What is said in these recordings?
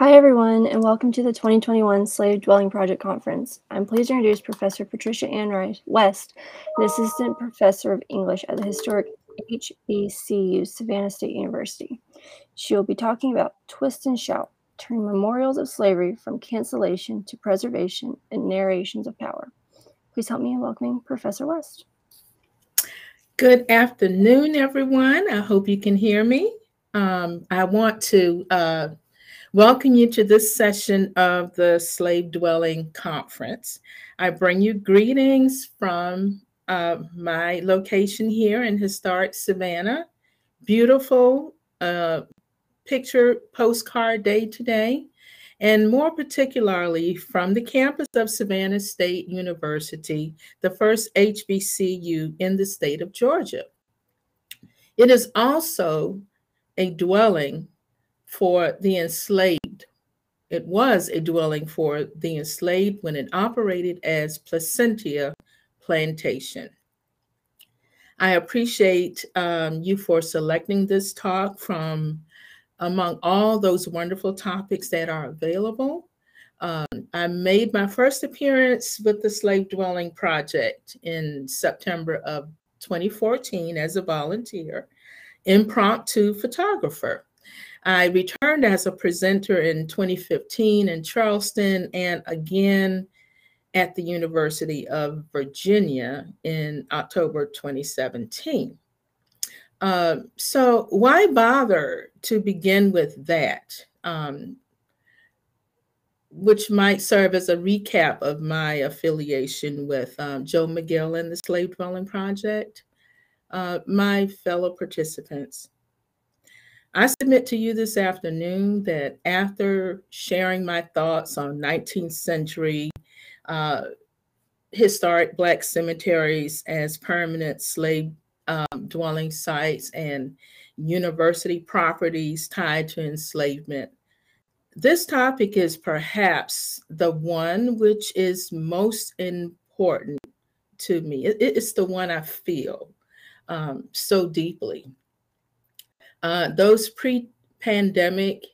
Hi, everyone, and welcome to the 2021 Slave Dwelling Project Conference. I'm pleased to introduce Professor Patricia West, an assistant professor of English at the historic HBCU, Savannah State University. She will be talking about Twist and Shout, turning memorials of slavery from cancellation to preservation and narrations of power. Please help me in welcoming Professor West. Good afternoon, everyone. I hope you can hear me. I want to welcome you to this session of the Slave Dwelling Conference. I bring you greetings from my location here in historic Savannah. Beautiful picture postcard day today, and more particularly from the campus of Savannah State University, the first HBCU in the state of Georgia. It is also a dwelling for the enslaved. It was a dwelling for the enslaved when it operated as Placentia Plantation. I appreciate you for selecting this talk from among all those wonderful topics that are available. I made my first appearance with the Slave Dwelling Project in September of 2014 as a volunteer, impromptu photographer. I returned as a presenter in 2015 in Charleston and again at the University of Virginia in October 2017. So why bother to begin with that, which might serve as a recap of my affiliation with Joe McGill and the Slave Dwelling Project. My fellow participants, I submit to you this afternoon that after sharing my thoughts on 19th century historic Black cemeteries as permanent slave dwelling sites and university properties tied to enslavement, this topic is perhaps the one which is most important to me. It's the one I feel so deeply. Those pre-pandemic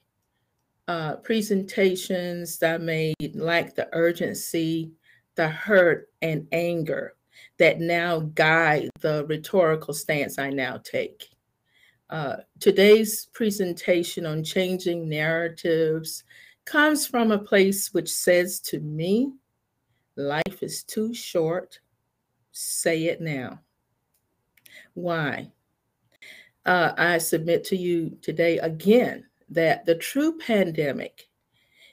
presentations that I made lack the urgency, the hurt, and anger that now guide the rhetorical stance I now take. Today's presentation on changing narratives comes from a place which says to me, life is too short, say it now. Why? I submit to you today again that the true pandemic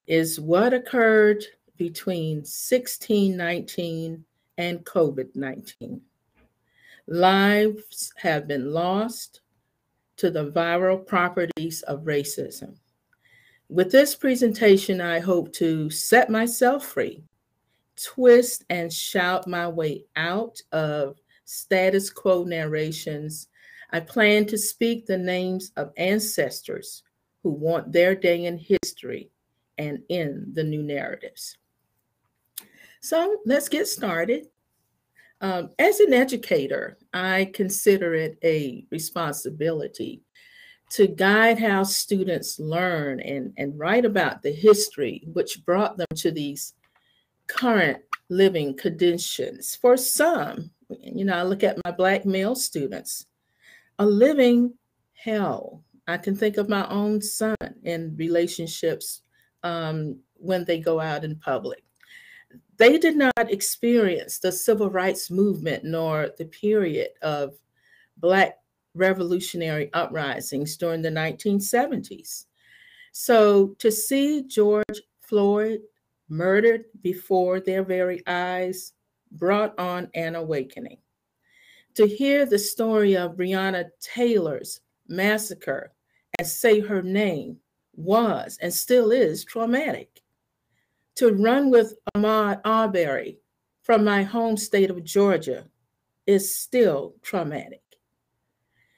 is what occurred between 1619 and COVID-19. Lives have been lost to the viral properties of racism. With this presentation, I hope to set myself free, twist and shout my way out of status quo narrations. I plan to speak the names of ancestors who want their day in history and in the new narratives. So let's get started. As an educator, I consider it a responsibility to guide how students learn and write about the history which brought them to these current living conditions. For some, I look at my Black male students, a living hell. I can think of my own son in relationships when they go out in public. They did not experience the civil rights movement nor the period of Black revolutionary uprisings during the 1970s. So to see George Floyd murdered before their very eyes brought on an awakening. To hear the story of Breonna Taylor's massacre and say her name was and still is traumatic. To run with Ahmaud Arbery from my home state of Georgia is still traumatic.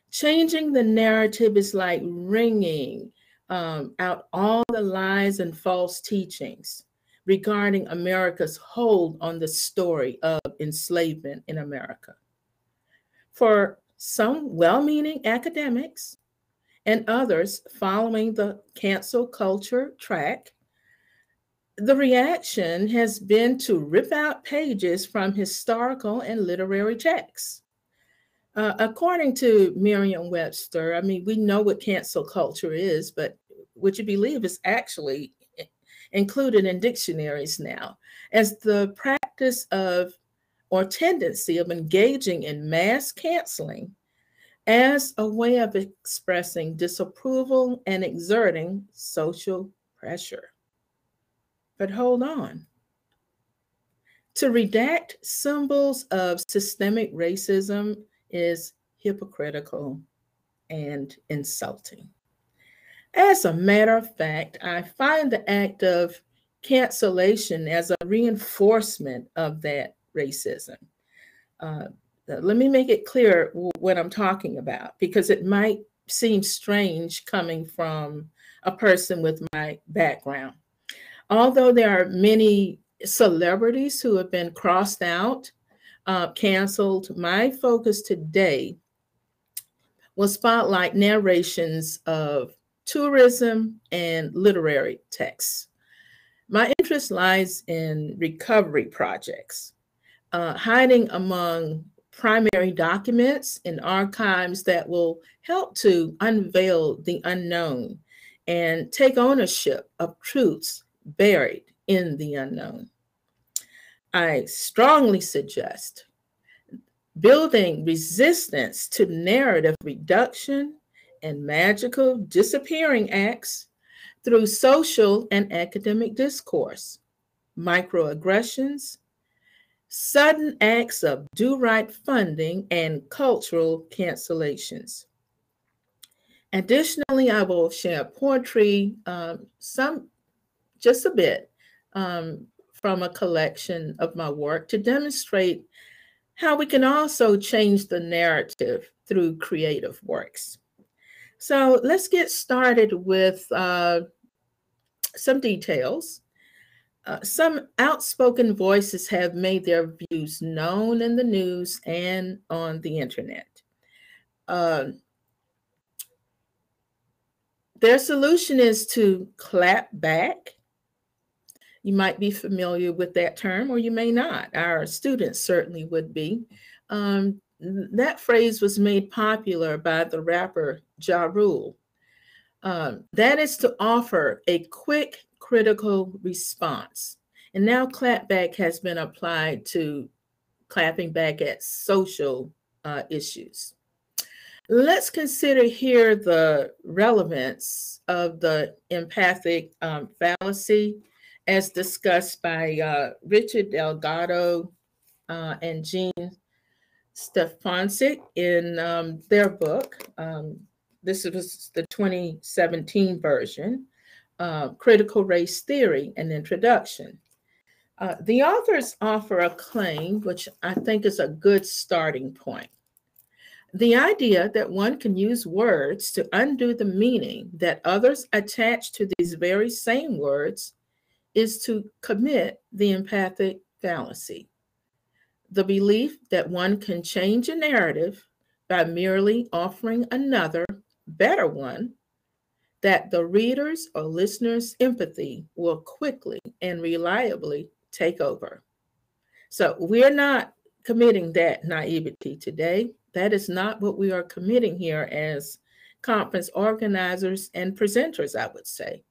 Changing the narrative is like wringing out all the lies and false teachings regarding America's hold on the story of enslavement in America. For some well-meaning academics and others following the cancel culture track, the reaction has been to rip out pages from historical and literary texts. According to Merriam-Webster, I mean, we know what cancel culture is, but would you believe it's actually included in dictionaries now as the practice of or tendency of engaging in mass canceling as a way of expressing disapproval and exerting social pressure. But hold on. To redact symbols of systemic racism is hypocritical and insulting. As a matter of fact, I find the act of cancellation as a reinforcement of that racism. Let me make it clear what I'm talking about, because it might seem strange coming from a person with my background. Although there are many celebrities who have been crossed out, canceled, my focus today will spotlight narrations of tourism and literary texts. My interest lies in recovery projects, hiding among primary documents and archives that will help to unveil the unknown and take ownership of truths buried in the unknown. I strongly suggest building resistance to narrative reduction and magical disappearing acts through social and academic discourse, microaggressions, sudden acts of do-right funding, and cultural cancellations. Additionally, I will share poetry, just a bit, from a collection of my work to demonstrate how we can also change the narrative through creative works. So let's get started with some details. Some outspoken voices have made their views known in the news and on the internet. Their solution is to clap back. You might be familiar with that term, or you may not. Our students certainly would be. That phrase was made popular by the rapper Ja Rule. That is to offer a quick, critical response. And now clapback has been applied to clapping back at social issues. Let's consider here the relevance of the empathic fallacy as discussed by Richard Delgado and Jean Stefancic in their book. This was the 2017 version, Critical Race Theory, an Introduction. The authors offer a claim, which I think is a good starting point. The idea that one can use words to undo the meaning that others attach to these very same words is to commit the empathic fallacy. The belief that one can change a narrative by merely offering another, better one, that the reader's or listener's empathy will quickly and reliably take over. So we're not committing that naivety today. That is not what we are committing here as conference organizers and presenters, I would say.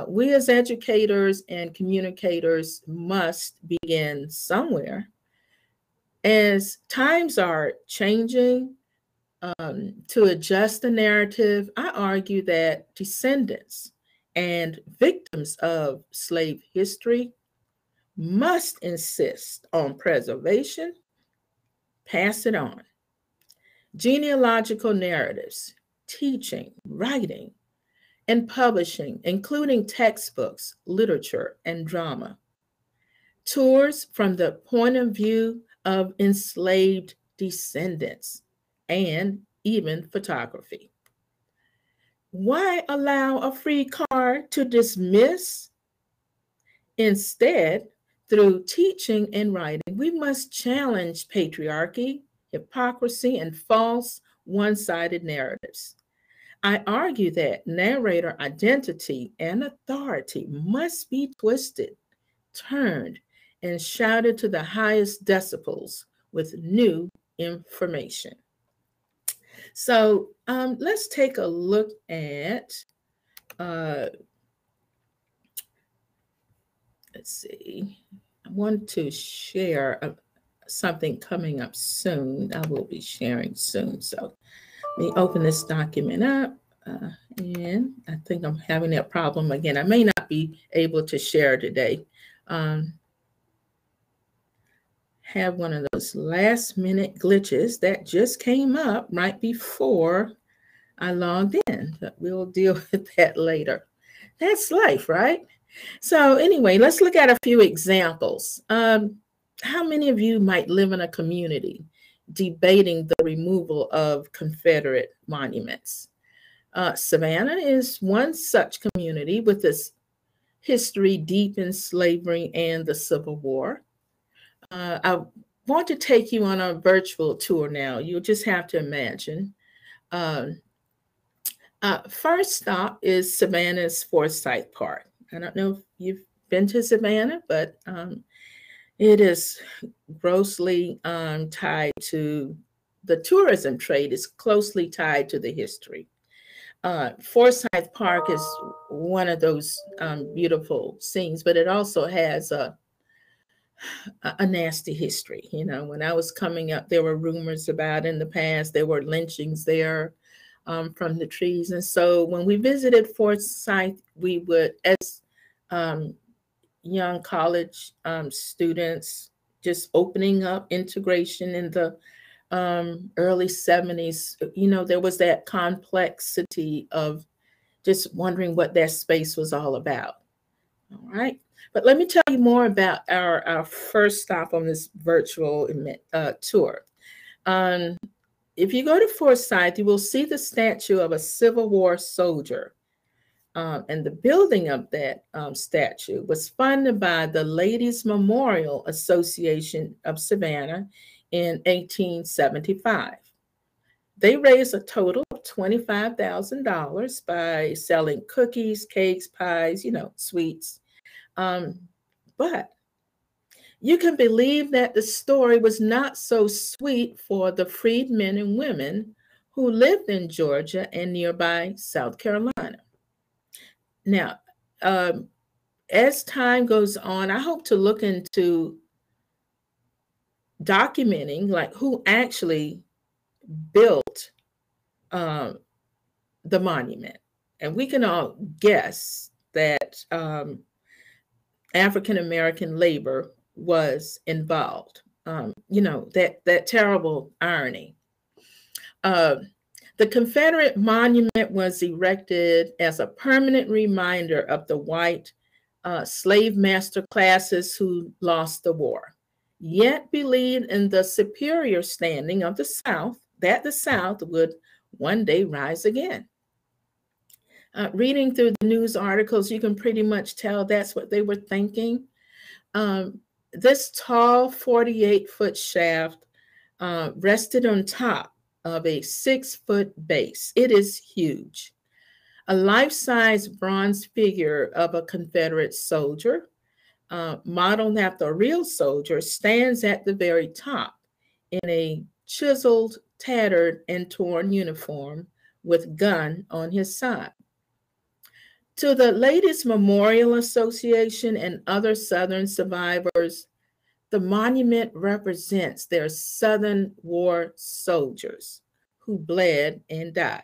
We as educators and communicators must begin somewhere. As times are changing, to adjust the narrative, I argue that descendants and victims of slave history must insist on preservation, pass it on. Genealogical narratives, teaching, writing, and publishing, including textbooks, literature, and drama. Tours from the point of view of enslaved descendants, and even photography. Why allow a free card to dismiss? Instead, through teaching and writing, we must challenge patriarchy, hypocrisy, and false one-sided narratives. I argue that narrator identity and authority must be twisted, turned, and shouted to the highest decibels with new information. So let's take a look at, uh, let's see, I want to share something coming up soon. I will be sharing soon. So let me open this document up. And I think I'm having that problem again. I may not be able to share today. Have one of those last minute glitches that just came up right before I logged in. But we'll deal with that later. That's life, right? So anyway, let's look at a few examples. How many of you might live in a community debating the removal of Confederate monuments? Savannah is one such community with its history deep in slavery and the Civil War. I want to take you on a virtual tour now. You'll just have to imagine. First stop is Savannah's Forsyth Park. I don't know if you've been to Savannah, but it is grossly tied to the tourism trade, is closely tied to the history. Forsyth Park is one of those beautiful scenes, but it also has a nasty history. You know, when I was coming up, there were rumors about in the past, there were lynchings there from the trees. And so when we visited Forsyth, we would, as young college students, just opening up integration in the early 70s, you know, there was that complexity of just wondering what that space was all about. All right. But let me tell you more about our first stop on this virtual tour. If you go to Forsyth, you will see the statue of a Civil War soldier. And the building of that statue was funded by the Ladies Memorial Association of Savannah in 1875. They raised a total of $25,000 by selling cookies, cakes, pies, you know, sweets. But you can believe that the story was not so sweet for the freedmen and women who lived in Georgia and nearby South Carolina. Now, as time goes on, I hope to look into documenting like who actually built the monument. And we can all guess that African American labor was involved. You know, that terrible irony. The Confederate monument was erected as a permanent reminder of the white slave master classes who lost the war, yet believed in the superior standing of the South, that the South would one day rise again. Reading through the news articles, you can pretty much tell that's what they were thinking. This tall 48-foot shaft rested on top of a 6-foot base. It is huge. A life-size bronze figure of a Confederate soldier, modeled after a real soldier, stands at the very top in a chiseled, tattered, and torn uniform with gun on his side. To the Ladies Memorial Association and other Southern survivors, the monument represents their Southern War soldiers who bled and died.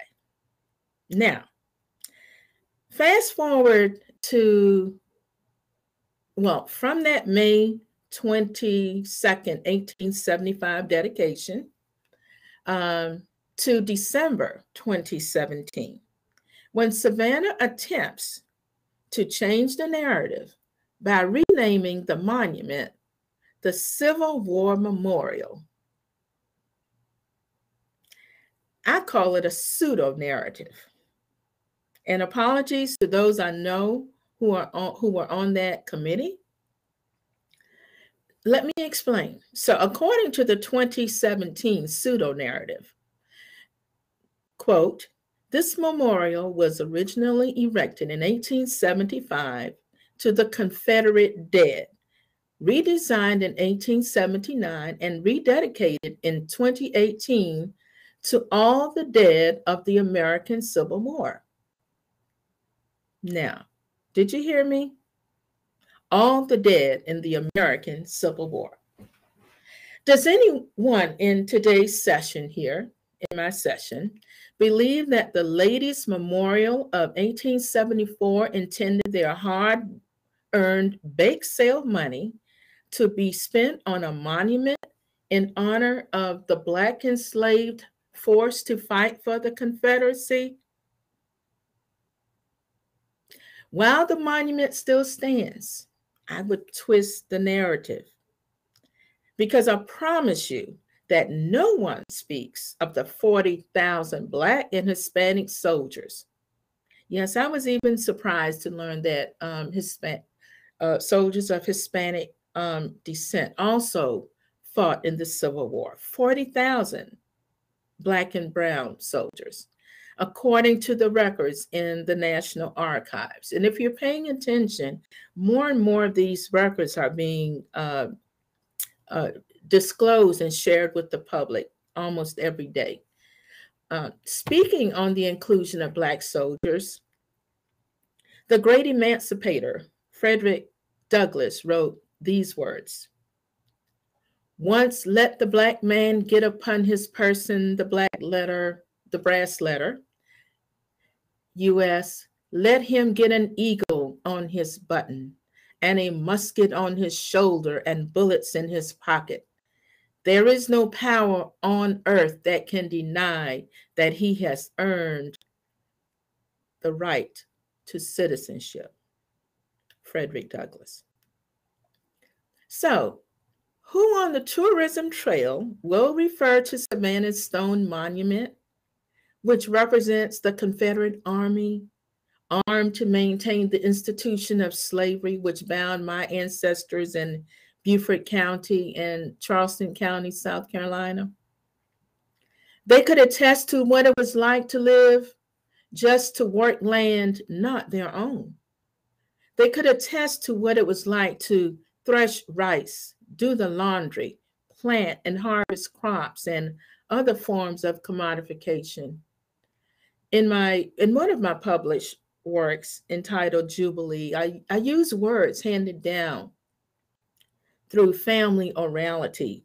Now, fast forward to, well, from that May 22nd, 1875 dedication to December 2017, when Savannah attempts to change the narrative by renaming the monument the Civil War Memorial. I call it a pseudo-narrative. And apologies to those I know who were on that committee. Let me explain. So according to the 2017 pseudo-narrative, quote, This memorial was originally erected in 1875 to the Confederate dead, redesigned in 1879, and rededicated in 2018 to all the dead of the American Civil War. Now, did you hear me? All the dead in the American Civil War. Does anyone in today's session here, in my session, believe that the Ladies' Memorial of 1874 intended their hard-earned bake sale money to be spent on a monument in honor of the Black enslaved forced to fight for the Confederacy? While the monument still stands, I would twist the narrative, because I promise you that no one speaks of the 40,000 Black and Hispanic soldiers. Yes, I was even surprised to learn that soldiers of Hispanic descent also fought in the Civil War. 40,000 Black and brown soldiers, according to the records in the National Archives. And if you're paying attention, more and more of these records are being disclosed and shared with the public almost every day. Speaking on the inclusion of Black soldiers, the great emancipator, Frederick Douglass, wrote these words: "Once let the Black man get upon his person the brass letter, U.S., let him get an eagle on his button and a musket on his shoulder and bullets in his pocket. There is no power on earth that can deny that he has earned the right to citizenship." Frederick Douglass. So, who on the tourism trail will refer to Savannah's stone monument, which represents the Confederate Army armed to maintain the institution of slavery, which bound my ancestors in Beaufort County and Charleston County, South Carolina? They could attest to what it was like to live just to work land not their own. They could attest to what it was like to thresh rice, do the laundry, plant and harvest crops, and other forms of commodification. In one of my published works entitled Jubilee, I use words handed down through family orality,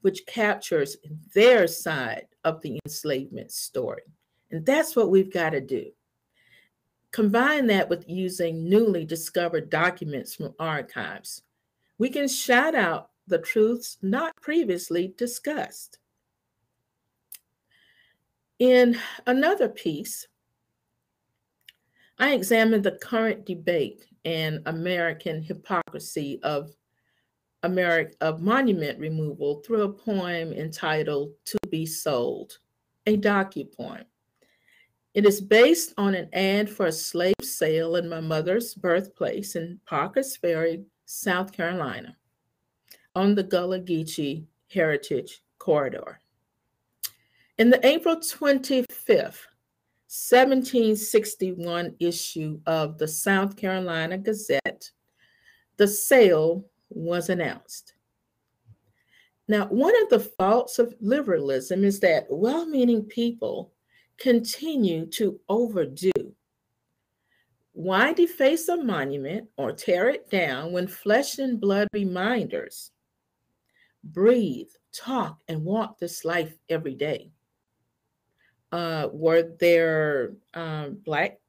which captures their side of the enslavement story. And that's what we've got to do. Combine that with using newly discovered documents from archives. We can shout out the truths not previously discussed. In another piece, I examined the current debate and American hypocrisy of monument removal through a poem entitled To Be Sold, a docu-poem. It is based on an ad for a slave sale in my mother's birthplace in Parker's Ferry, South Carolina, on the Gullah Geechee Heritage Corridor. In the April 25th, 1761 issue of the South Carolina Gazette, the sale was announced. Now, one of the faults of liberalism is that well-meaning people continue to overdo. Why deface a monument or tear it down when flesh and blood reminders breathe, talk, and walk this life every day? Were there Black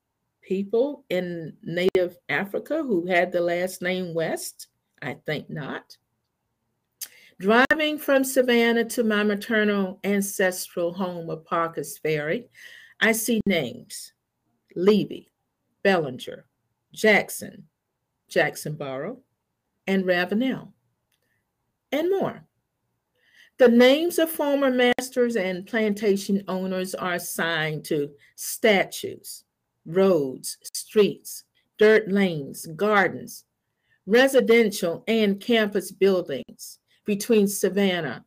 people in Native Africa who had the last name West? I think not. Driving from Savannah to my maternal ancestral home of Parker's Ferry, I see names: Levy, Bellinger, Jackson, Jacksonboro, and Ravenel, and more. The names of former masters and plantation owners are assigned to statues, roads, streets, dirt lanes, gardens, residential and campus buildings between Savannah,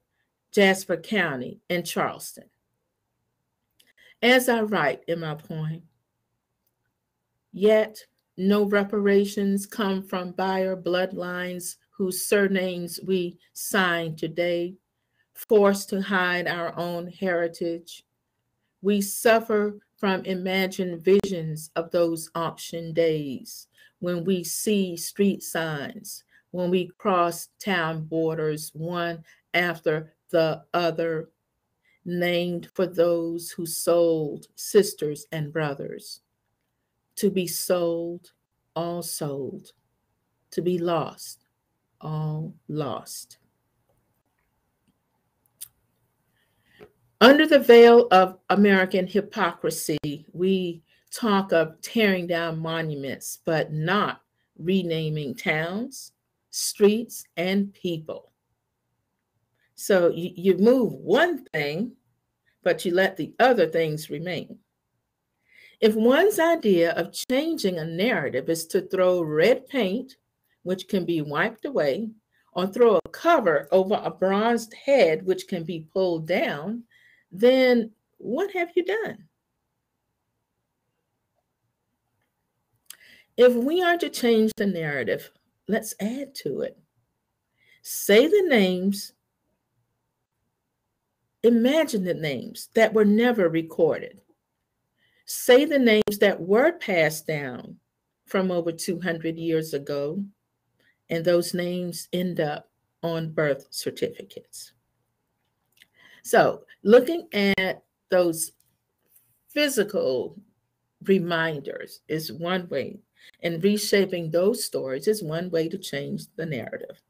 Jasper County, and Charleston. As I write in my poem, yet no reparations come from buyer bloodlines whose surnames we sign today, forced to hide our own heritage. We suffer from imagined visions of those auction days when we see street signs, when we cross town borders one after the other, named for those who sold sisters and brothers. To be sold, all sold. To be lost, all lost. Under the veil of American hypocrisy, we talk of tearing down monuments, but not renaming towns, streets, and people. So you move one thing, but you let the other things remain. If one's idea of changing a narrative is to throw red paint, which can be wiped away, or throw a cover over a bronzed head, which can be pulled down, then what have you done? If we are to change the narrative, let's add to it. Say the names, imagine the names that were never recorded. Say the names that were passed down from over 200 years ago, and those names end up on birth certificates. So, looking at those physical reminders is one way, and reshaping those stories is one way to change the narrative.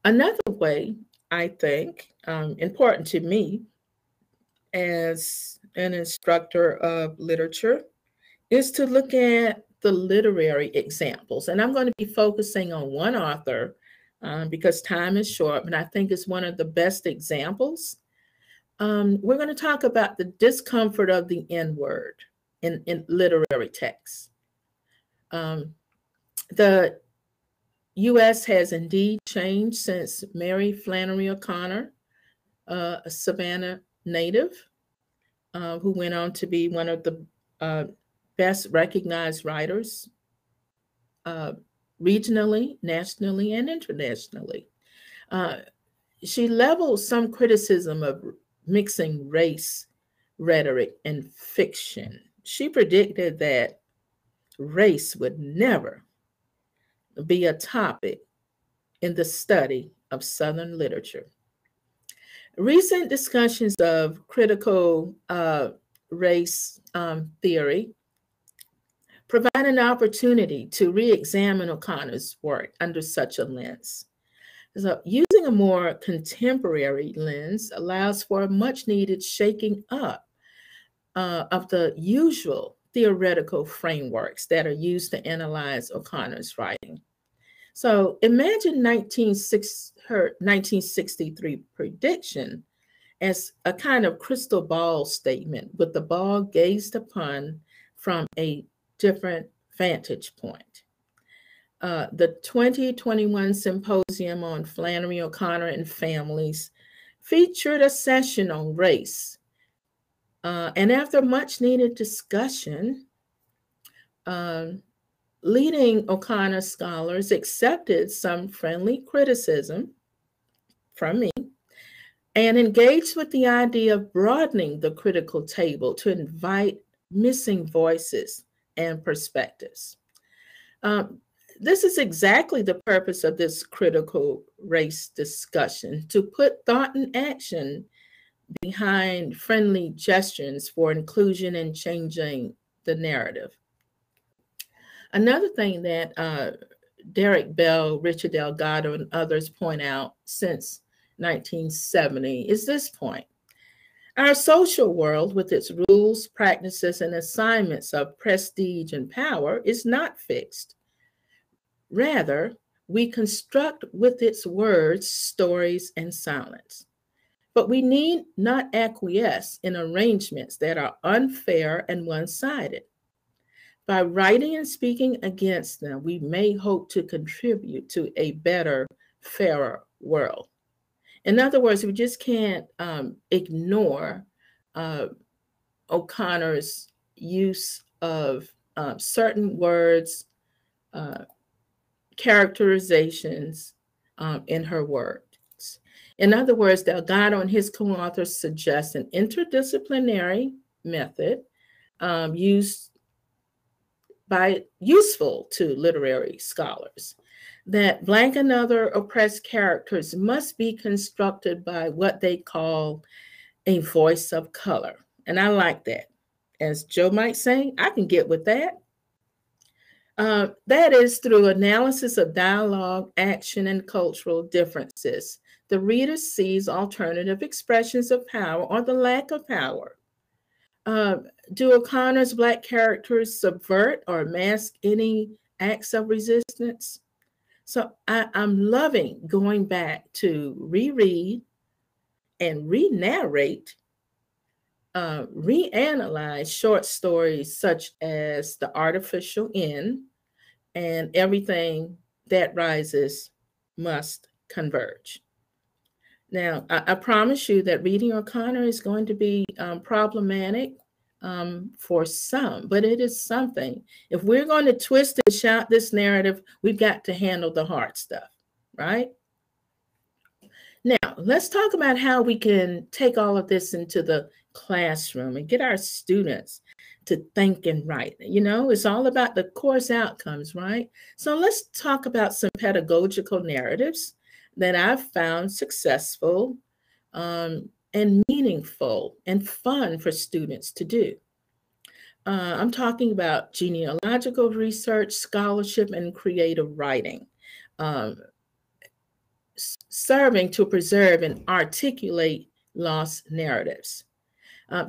Another way, I think, important to me as an instructor of literature, is to look at the literary examples. And I'm going to be focusing on one author because time is short, but I think it's one of the best examples. We're going to talk about the discomfort of the N word in literary texts. The U.S. has indeed changed since Mary Flannery O'Connor, a Savannah native, who went on to be one of the best recognized writers regionally, nationally, and internationally. She leveled some criticism of mixing race rhetoric and fiction. She predicted that race would never be a topic in the study of Southern literature. Recent discussions of critical race theory provide an opportunity to re-examine O'Connor's work under such a lens. So using a more contemporary lens allows for a much needed shaking up of the usual theoretical frameworks that are used to analyze O'Connor's writing. So imagine her 1963 prediction as a kind of crystal ball statement with the ball gazed upon from a different vantage point. The 2021 Symposium on Flannery O'Connor and Families featured a session on race. And after much needed discussion, leading O'Connor scholars accepted some friendly criticism from me and engaged with the idea of broadening the critical table to invite missing voices and perspectives. This is exactly the purpose of this critical race discussion, to put thought and action behind friendly gestures for inclusion and changing the narrative. Another thing that Derek Bell, Richard Delgado, and others point out since 1970 is this point. Our social world, with its rules, practices, and assignments of prestige and power, is not fixed. Rather, we construct with its words, stories, and silence. But we need not acquiesce in arrangements that are unfair and one-sided. By writing and speaking against them, we may hope to contribute to a better, fairer world. In other words, we just can't ignore O'Connor's use of certain words, characterizations in her works. In other words, Delgado and his co-authors suggest an interdisciplinary method useful to literary scholars, that blank and other oppressed characters must be constructed by what they call a voice of color. And I like that. As Joe might say, I can get with that. That is through analysis of dialogue, action, and cultural differences. The reader sees alternative expressions of power or the lack of power. Do O'Connor's Black characters subvert or mask any acts of resistance? So I'm loving going back to reread and re-narrate, reanalyze short stories such as The Artificial End and Everything That Rises Must Converge. Now, I promise you that reading O'Connor is going to be problematic for some, but it is something. If we're going to twist and shout this narrative, we've got to handle the hard stuff, right? Now, let's talk about how we can take all of this into the classroom and get our students to think and write. You know, it's all about the course outcomes, right? So let's talk about some pedagogical narratives that I've found successful and meaningful and fun for students to do. I'm talking about genealogical research, scholarship, and creative writing, serving to preserve and articulate lost narratives.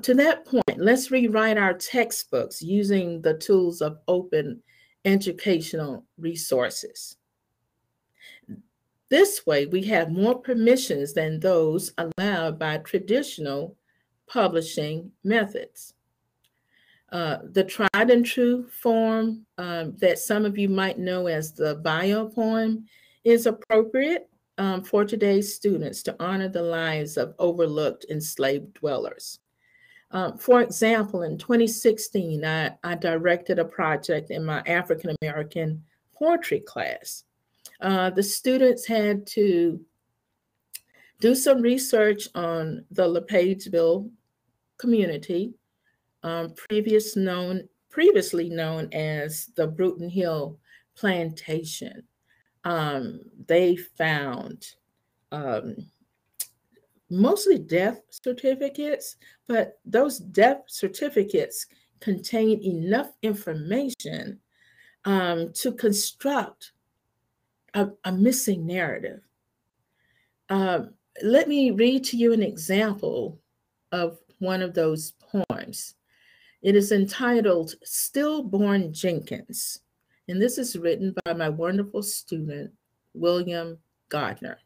To that point, let's rewrite our textbooks using the tools of open educational resources. This way, we have more permissions than those allowed by traditional publishing methods. The tried and true form that some of you might know as the bio poem is appropriate for today's students to honor the lives of overlooked enslaved dwellers. For example, in 2016, I directed a project in my African American poetry class. The students had to do some research on the LePageville community, previously known as the Bruton Hill Plantation. They found mostly death certificates, but those death certificates contain enough information to construct a missing narrative. Let me read to you an example of one of those poems. It is entitled Stillborn Jenkins, and this is written by my wonderful student, William Gardner.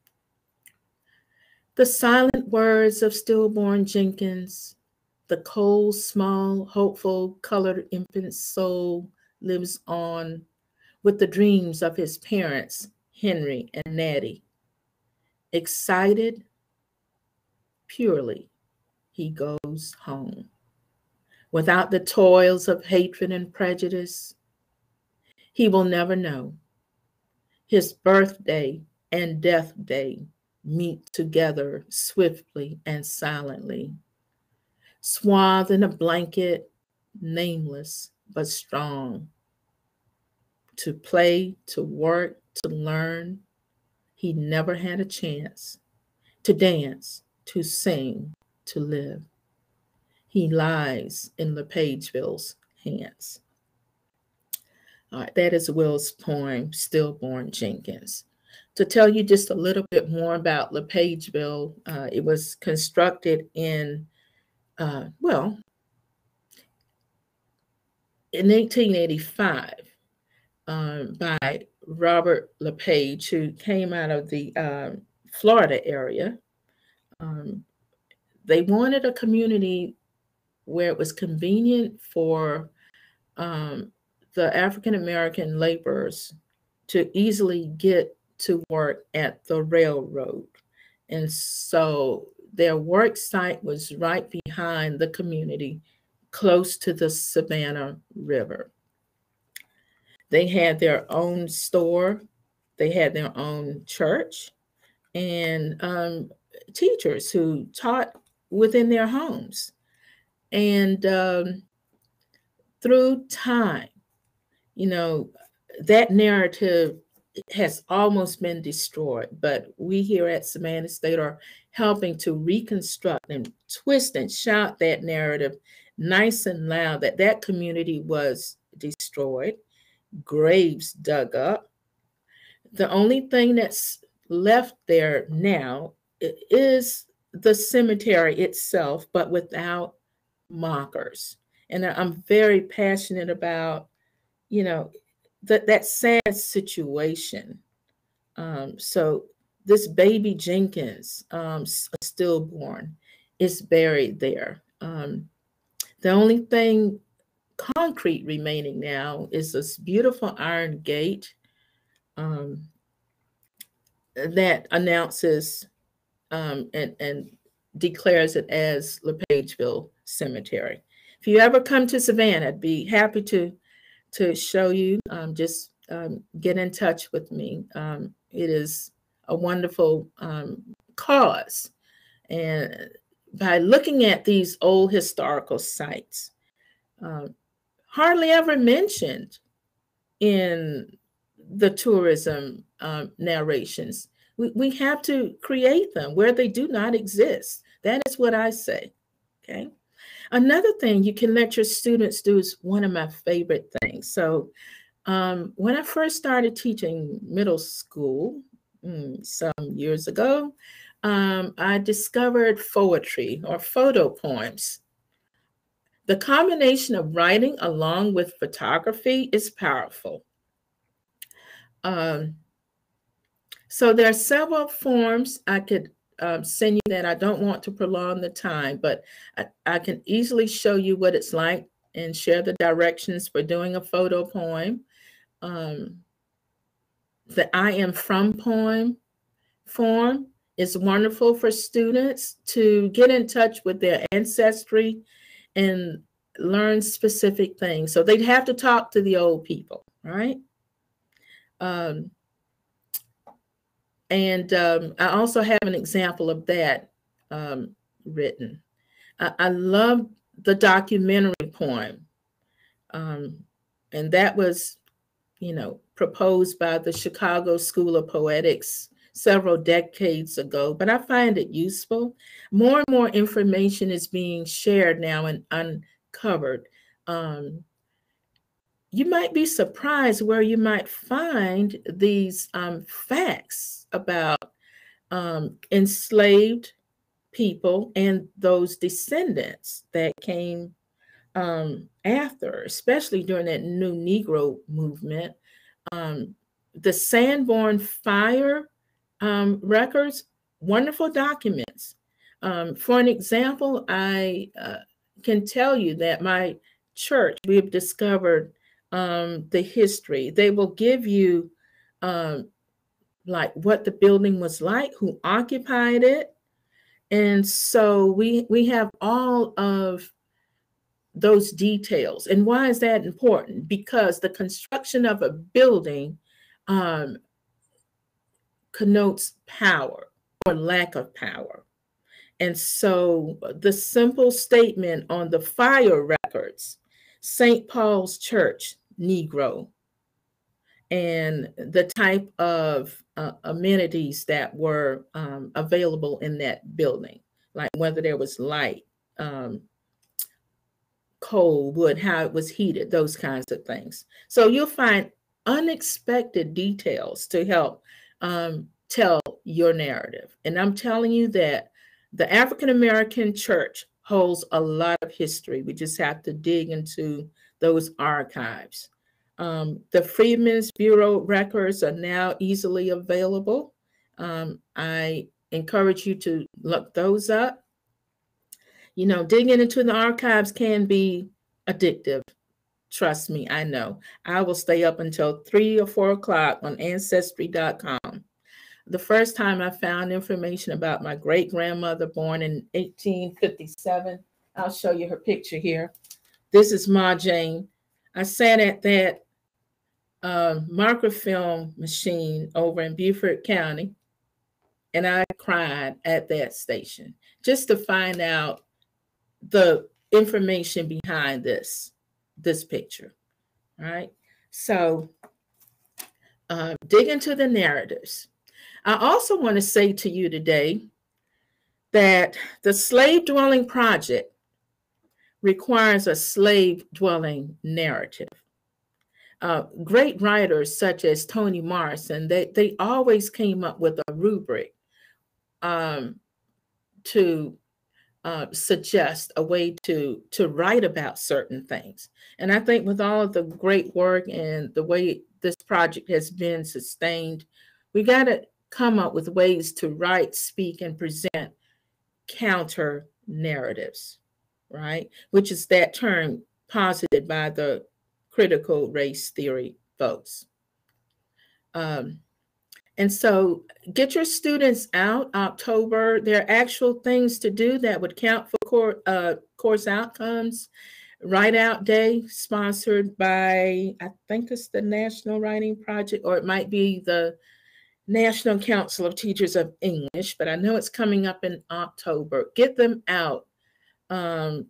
The silent words of stillborn Jenkins, the cold, small, hopeful, colored infant's soul lives on with the dreams of his parents, Henry and Natty. Excited, purely, he goes home. Without the toils of hatred and prejudice, he will never know. His birthday and death day meet together swiftly and silently. Swathed in a blanket, nameless but strong. To play, to work, to learn, he never had a chance. To dance, to sing, to live. He lies in LePageville's hands. All right, that is Will's poem, Stillborn Jenkins. To tell you just a little bit more about LePageville, it was constructed in 1885 by Robert LePage, who came out of the Florida area. They wanted a community where it was convenient for the African American laborers to easily get to work at the railroad. And so their work site was right behind the community close to the Savannah River. They had their own store, they had their own church, and teachers who taught within their homes. And through time, you know, that narrative has almost been destroyed, but we here at Savannah State are helping to reconstruct and twist and shout that narrative nice and loud that that community was destroyed, graves dug up. The only thing that's left there now is the cemetery itself, but without mockers. And I'm very passionate about, you know, that sad situation. So this baby Jenkins, a stillborn, is buried there. The only thing concrete remaining now is this beautiful iron gate that announces and declares it as LePageville Cemetery. If you ever come to Savannah, I'd be happy to show you. Just get in touch with me. It is a wonderful cause. And by looking at these old historical sites, hardly ever mentioned in the tourism narrations, we have to create them where they do not exist. That is what I say. Okay. Another thing you can let your students do is one of my favorite things. So when I first started teaching middle school some years ago, I discovered poetry or photo poems. The combination of writing along with photography is powerful. So there are several forms I could send you that. I don't want to prolong the time, but I can easily show you what it's like and share the directions for doing a photo poem. The I am from poem form is wonderful for students to get in touch with their ancestry and learn specific things. So they'd have to talk to the old people, right? And I also have an example of that written. I love the documentary poem. And that was, you know, proposed by the Chicago School of Poetics several decades ago, but I find it useful. More and more information is being shared now and uncovered. You might be surprised where you might find these facts about enslaved people and those descendants that came after, especially during that new Negro movement. The Sanborn Fire records, wonderful documents. For an example, I can tell you that my church, we have discovered the history. They will give you like what the building was like, who occupied it. And so we have all of those details. And why is that important? Because the construction of a building connotes power or lack of power. And so the simple statement on the fire records, St. Paul's Church, Negro, and the type of amenities that were available in that building, like whether there was light, coal, wood, how it was heated, those kinds of things. So you'll find unexpected details to help tell your narrative. And I'm telling you that the African American church holds a lot of history. We just have to dig into those archives. The Freedmen's Bureau records are now easily available. I encourage you to look those up. You know, digging into the archives can be addictive. Trust me, I know. I will stay up until 3 or 4 o'clock on ancestry.com. The first time I found information about my great grandmother born in 1857, I'll show you her picture here. This is Ma Jane. I sat at that microfilm machine over in Beaufort County, and I cried at that station just to find out the information behind this picture. All right. So dig into the narrators. I also want to say to you today that the slave dwelling project requires a slave dwelling narrative. Great writers such as Toni Morrison, they always came up with a rubric to suggest a way to write about certain things. And I think with all of the great work and the way this project has been sustained, we got to come up with ways to write, speak, and present counter narratives, right? Which is that term posited by the critical race theory folks. And so get your students out October. There are actual things to do that would count for course outcomes. Write Out Day, sponsored by, I think it's the National Writing Project, or it might be the National Council of Teachers of English, but I know it's coming up in October. Get them out of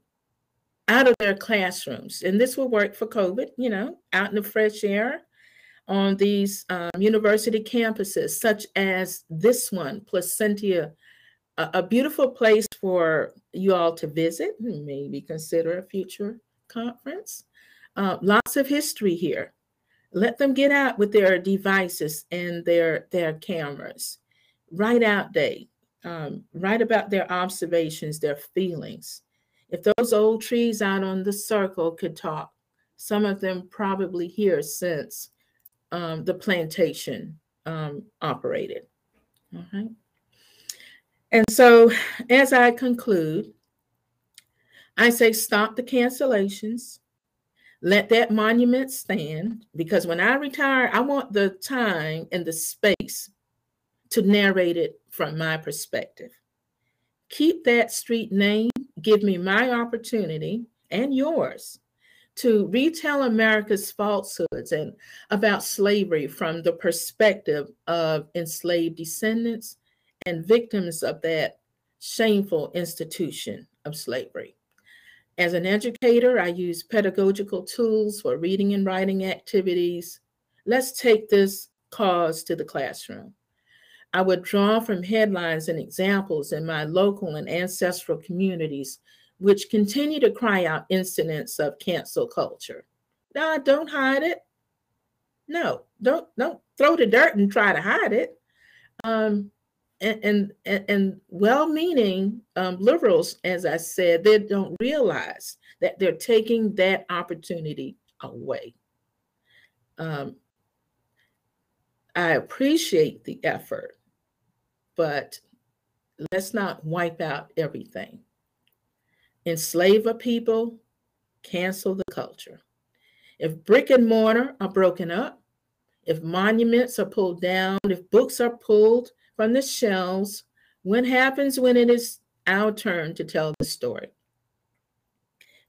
their classrooms. And this will work for COVID, out in the fresh air on these university campuses, such as this one, Placentia, a beautiful place for you all to visit, maybe consider a future conference. Lots of history here. Let them get out with their devices and their cameras. Write Out Day. Write about their observations, their feelings. If those old trees out on the circle could talk, some of them probably here since the plantation operated. All right. And so as I conclude, I say stop the cancellations. Let that monument stand, because when I retire, I want the time and the space to narrate it from my perspective. Keep that street name. Give me my opportunity and yours to retell America's falsehoods and about slavery from the perspective of enslaved descendants and victims of that shameful institution of slavery. As an educator, I use pedagogical tools for reading and writing activities. Let's take this cause to the classroom. I would draw from headlines and examples in my local and ancestral communities, which continue to cry out incidents of cancel culture. No, don't hide it. No, don't throw the dirt and try to hide it. And well-meaning liberals, as I said, they don't realize that they're taking that opportunity away. I appreciate the effort, but let's not wipe out everything. Enslave a people, cancel the culture. If brick and mortar are broken up, if monuments are pulled down, if books are pulled from the shelves, what happens when it is our turn to tell the story?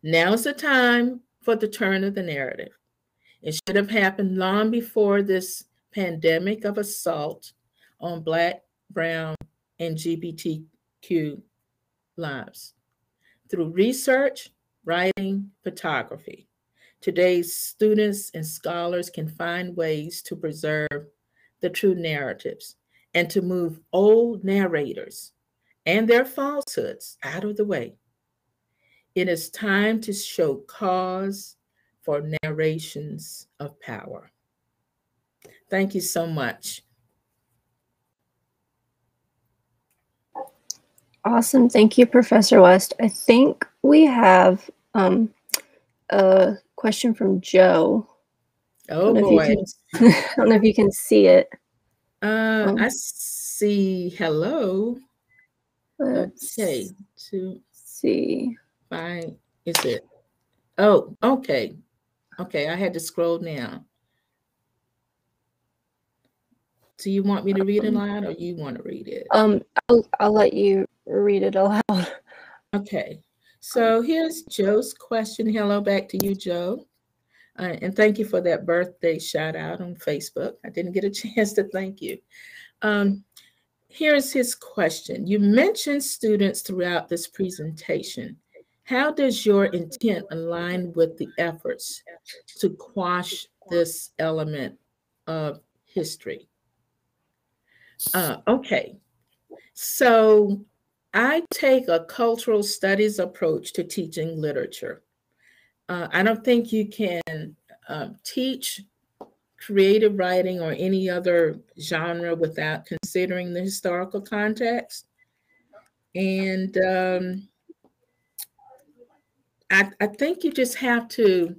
Now is the time for the turn of the narrative. It should have happened long before this pandemic of assault on Black, Brown, and LGBTQ lives. Through research, writing, photography, today's students and scholars can find ways to preserve the true narratives and to move old narrators and their falsehoods out of the way. It is time to show cause for narrations of power. Thank you so much. Awesome. Thank you, Professor West. I think we have a question from Joe. Oh, boy. I don't know if you can see it. I see hello. Okay. To see. Fine. Is it? Oh, okay. Okay, I had to scroll down. Do you want me to read it aloud, or you want to read it? I'll let you read it aloud. Okay. So here's Joe's question. Hello back to you, Joe. And thank you for that birthday shout out on Facebook. I didn't get a chance to thank you. Um, Here's his question. You mentioned students throughout this presentation. How does your intent align with the efforts to quash this element of history? Okay, so I take a cultural studies approach to teaching literature. I don't think you can teach creative writing or any other genre without considering the historical context. And I think you just have to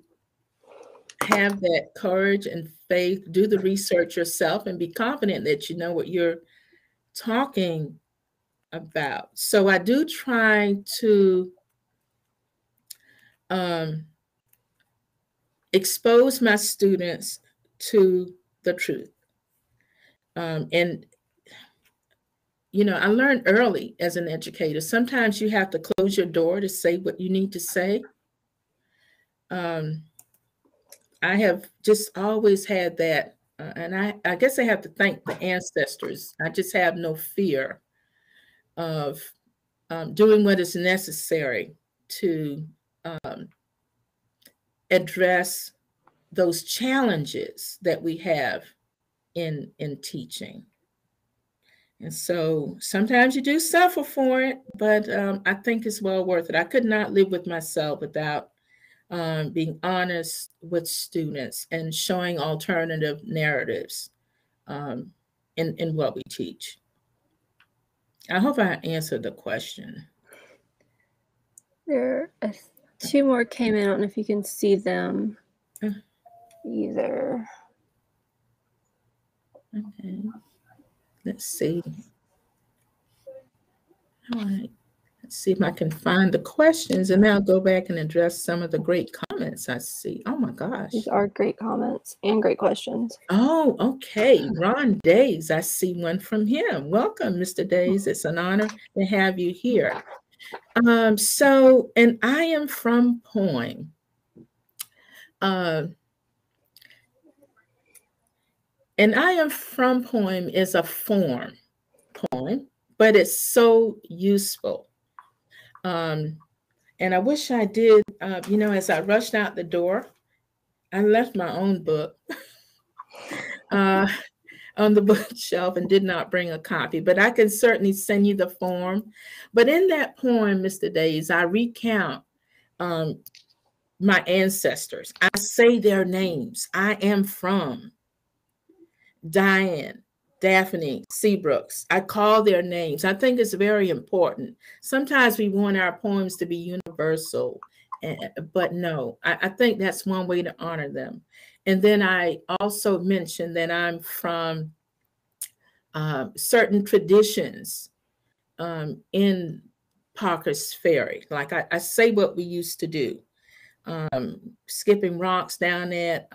have that courage and faith, do the research yourself, and be confident that you know what you're talking about. So I do try to expose my students to the truth. And you know, I learned early as an educator, sometimes you have to close your door to say what you need to say. I have just always had that, and I guess I have to thank the ancestors. I just have no fear of doing what is necessary to address those challenges that we have in teaching. And so sometimes you do suffer for it, but I think it's well worth it. I could not live with myself without being honest with students and showing alternative narratives in what we teach. I hope I answered the question. There are two more came in. I don't know if you can see them either. Okay. Let's see. All right. Let's see if I can find the questions, and then I'll go back and address some of the great comments I see. Oh my gosh. These are great comments and great questions. Oh, okay. Ron Days, I see one from him. Welcome, Mr. Days. It's an honor to have you here. So, and I am from poem. And I am from poem is a form poem, but it's so useful. And I wish I did, you know, as I rushed out the door, I left my own book on the bookshelf and did not bring a copy, but I can certainly send you the form. But in that poem, Mr. Days, I recount my ancestors. I say their names. I am from Diane, Daphne, Seabrooks. I call their names. I think it's very important. Sometimes we want our poems to be universal, but no, I think that's one way to honor them. And then I also mentioned that I'm from certain traditions in Parker's Ferry. Like I say what we used to do, skipping rocks down at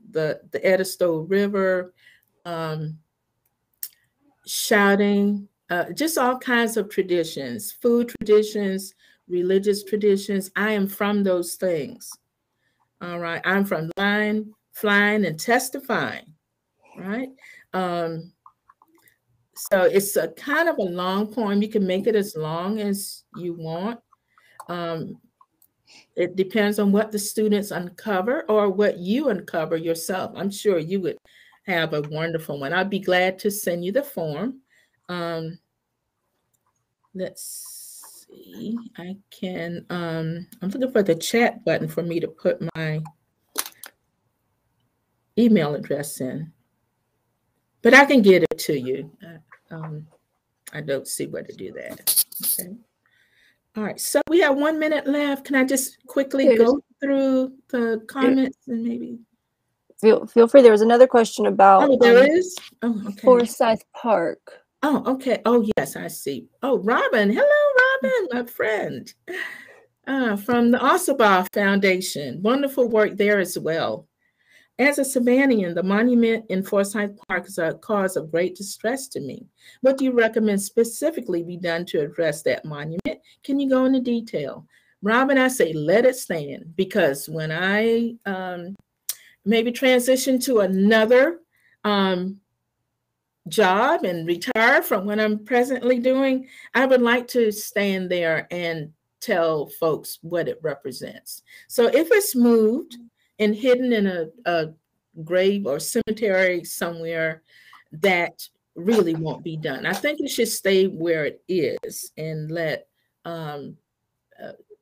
the Edisto River, shouting, just all kinds of traditions, food traditions, religious traditions. I am from those things. All right. I'm from lying, flying, and testifying. Right. So it's a kind of a long poem. You can make it as long as you want. It depends on what the students uncover or what you uncover yourself. I'm sure you would have a wonderful one. I'd be glad to send you the form. Let's see. I can, I'm looking for the chat button for me to put my email address in, but I can get it to you. I don't see where to do that. Okay. All right. So we have 1 minute left. Can I just quickly go through the comments and maybe? Feel free. There was another question about. Oh, there is? Oh, okay. Forsyth Park. Oh, okay. Oh, yes, I see. Oh, Robin. Hello, Robin, my friend. From the Ossabaugh Foundation. Wonderful work there as well. As a Savannaian, the monument in Forsyth Park is a cause of great distress to me. What do you recommend specifically be done to address that monument? Can you go into detail? Robin, I say let it stand, because when I maybe transition to another job and retire from what I'm presently doing, I would like to stand there and tell folks what it represents. So if it's moved and hidden in a grave or cemetery somewhere, that really won't be done. I think it should stay where it is and let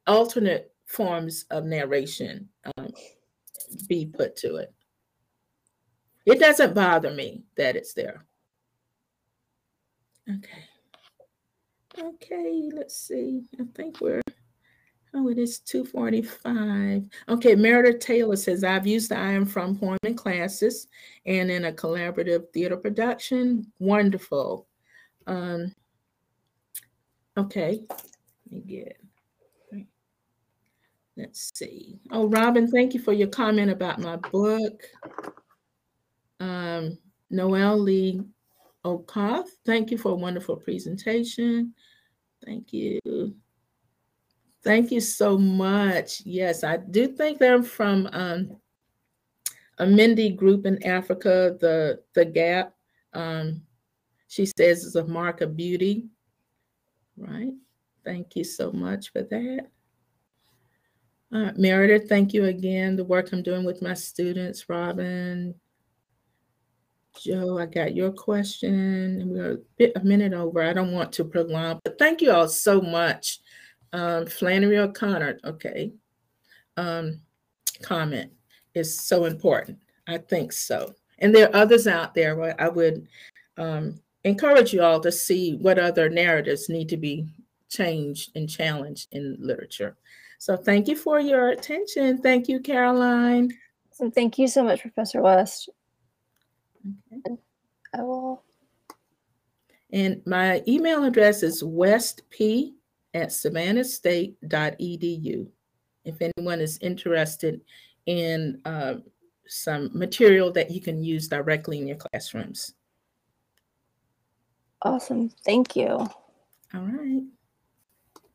alternate forms of narration be put to it. It doesn't bother me that it's there. Okay. Okay, let's see. I think oh, it is 2:45. Okay, Meredith Taylor says, I've used the I am from poem in classes and in a collaborative theater production. Wonderful. Okay, let me get, let's see. Oh, Robin, thank you for your comment about my book. Noelle Lee Okoth, thank you for a wonderful presentation. Thank you. Thank you so much. Yes, I do think they're from a Mindy group in Africa, the Gap. She says it's a mark of beauty. Right. Thank you so much for that. Meredith, thank you again. The work I'm doing with my students. Robin, Joe, I got your question. We're a minute over. I don't want to prolong, but thank you all so much. Flannery O'Connor, okay. Comment is so important. I think so. And there are others out there where I would encourage you all to see what other narratives need to be changed and challenged in literature. So thank you for your attention. Thank you, Caroline. So thank you so much, Professor West. Okay. I will. And my email address is westp@savannahstate.edu. If anyone is interested in some material that you can use directly in your classrooms. Awesome. Thank you. All right.